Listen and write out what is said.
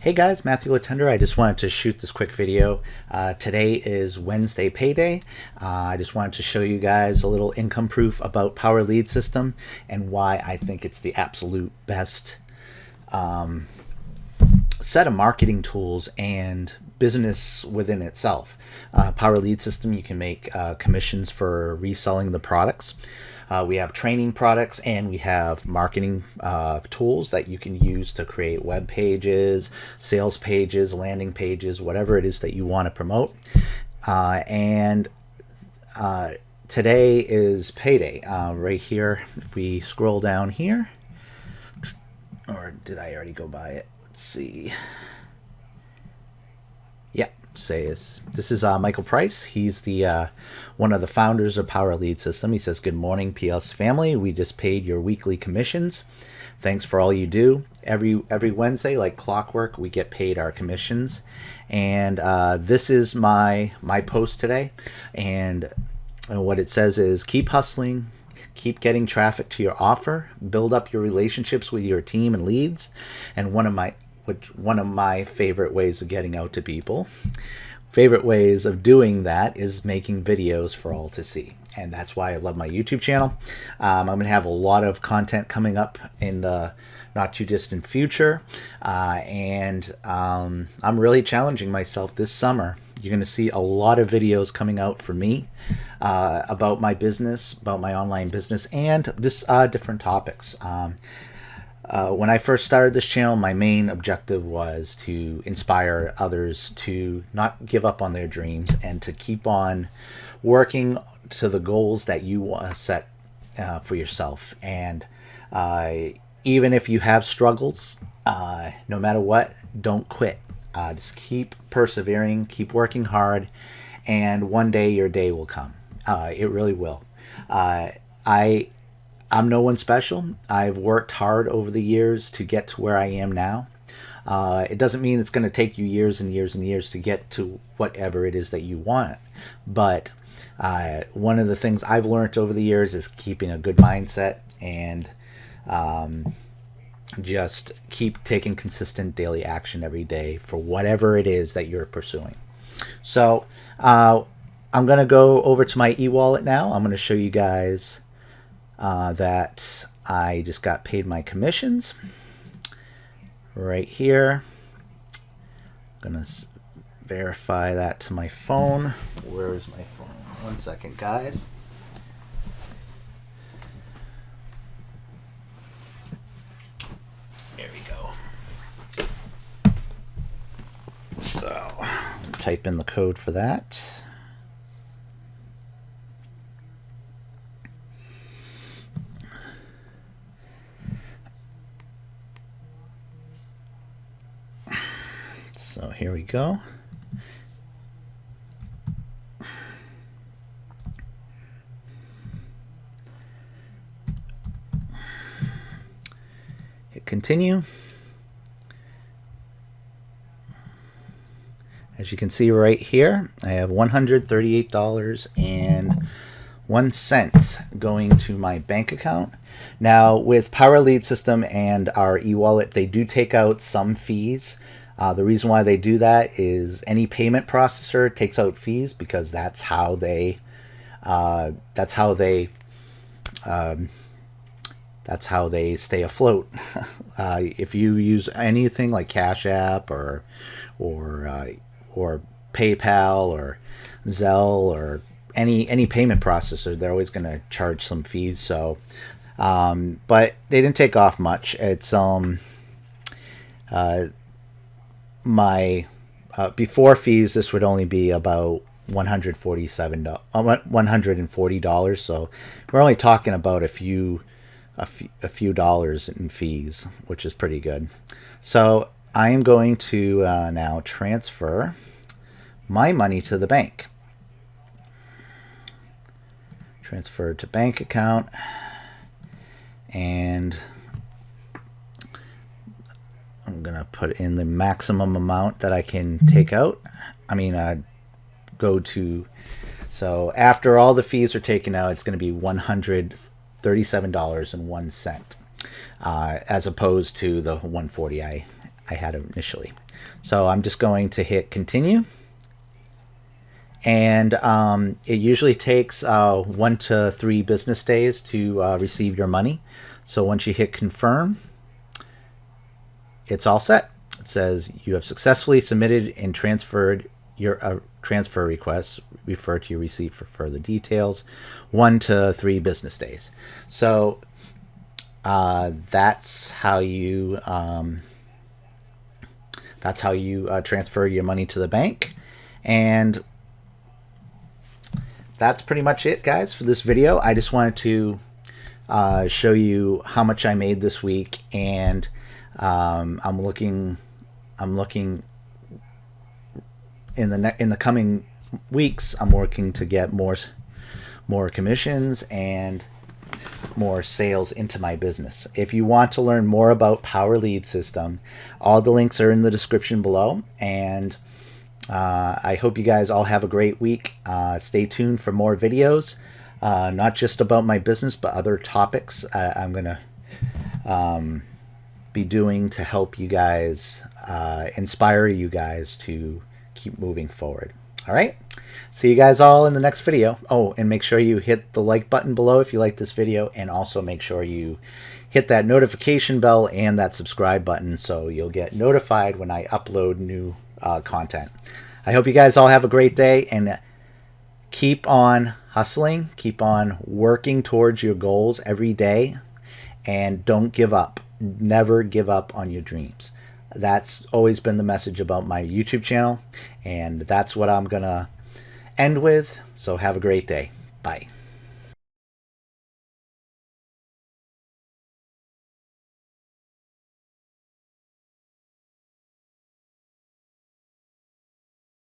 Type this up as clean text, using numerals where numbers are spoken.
Hey guys, Matthew Letendre. I just wanted to shoot this quick video. Today is Wednesday payday. I just wanted to show you guys a little income proof about Power Lead System and why I think it's the absolute best set of marketing tools and business within itself. Power Lead System, you can make commissions for reselling the products. We have training products and we have marketing tools that you can use to create web pages, sales pages, landing pages, whatever it is that you want to promote. Today is payday. Right here, if we scroll down here, or did I already go by it? Let's see. Yeah, this is Michael Price. He's the one of the founders of Power Lead System. He says, "Good morning, PS family. We just paid your weekly commissions. Thanks for all you do. Every Wednesday, like clockwork, we get paid our commissions." And this is my post today. And what it says is, keep hustling, keep getting traffic to your offer, build up your relationships with your team and leads. And one of my favorite ways of getting out to people, favorite ways of doing that, is making videos for all to see. And that's why I love my YouTube channel. I'm going to have a lot of content coming up in the not too distant future. I'm really challenging myself this summer. You're going to see a lot of videos coming out for me about my business, about my online business, and just different topics. When I first started this channel, my main objective was to inspire others to not give up on their dreams and to keep on working to the goals that you want to set for yourself. And even if you have struggles, no matter what, don't quit. Just keep persevering, keep working hard, and one day your day will come. It really will. I'm no one special. I've worked hard over the years to get to where I am now. It doesn't mean it's going to take you years and years and years to get to whatever it is that you want. But one of the things I've learned over the years is keeping a good mindset and just keep taking consistent daily action every day for whatever it is that you're pursuing. So I'm going to go over to my e-wallet now. I'm going to show you guys that I just got paid my commissions right here. I'm gonna verify that to my phone. Where is my phone? One second, guys. There we go. So type in the code for that. So here we go. Hit continue. As you can see right here, I have $138.01 going to my bank account. Now with Power Lead System and our e-wallet, they do take out some fees. The reason why they do that is any payment processor takes out fees because that's how they stay afloat. If you use anything like Cash App or PayPal or Zelle or any payment processor, they're always going to charge some fees. So, but they didn't take off much. It's my before fees, this would only be about $140. So we're only talking about a few dollars in fees, which is pretty good. So I am going to now transfer my money to the bank. Transfer to bank account, and I'm going to put in the maximum amount that I can take out. Go to. So after all the fees are taken out, it's going to be $137.01, as opposed to the $140 I I had initially. So I'm just going to hit continue. And it usually takes 1 to 3 business days to receive your money. So once you hit confirm, it's all set. It says you have successfully submitted and transferred your transfer request. Refer to your receipt for further details. 1 to 3 business days. So that's how you transfer your money to the bank. And that's pretty much it, guys, for this video. I just wanted to show you how much I made this week, and I'm looking in the coming weeks. I'm working to get more commissions and more sales into my business. If you want to learn more about Power Lead System, all the links are in the description below, and I hope you guys all have a great week. Stay tuned for more videos, not just about my business, but other topics I'm going to be doing to help you guys, inspire you guys to keep moving forward. All right. See you guys all in the next video. Oh, and make sure you hit the like button below if you like this video, and also make sure you hit that notification bell and that subscribe button so you'll get notified when I upload new content. I hope you guys all have a great day, and keep on hustling, keep on working towards your goals every day, and don't give up. Never give up on your dreams. That's always been the message about my YouTube channel, and that's what I'm gonna end with. So have a great day. Bye.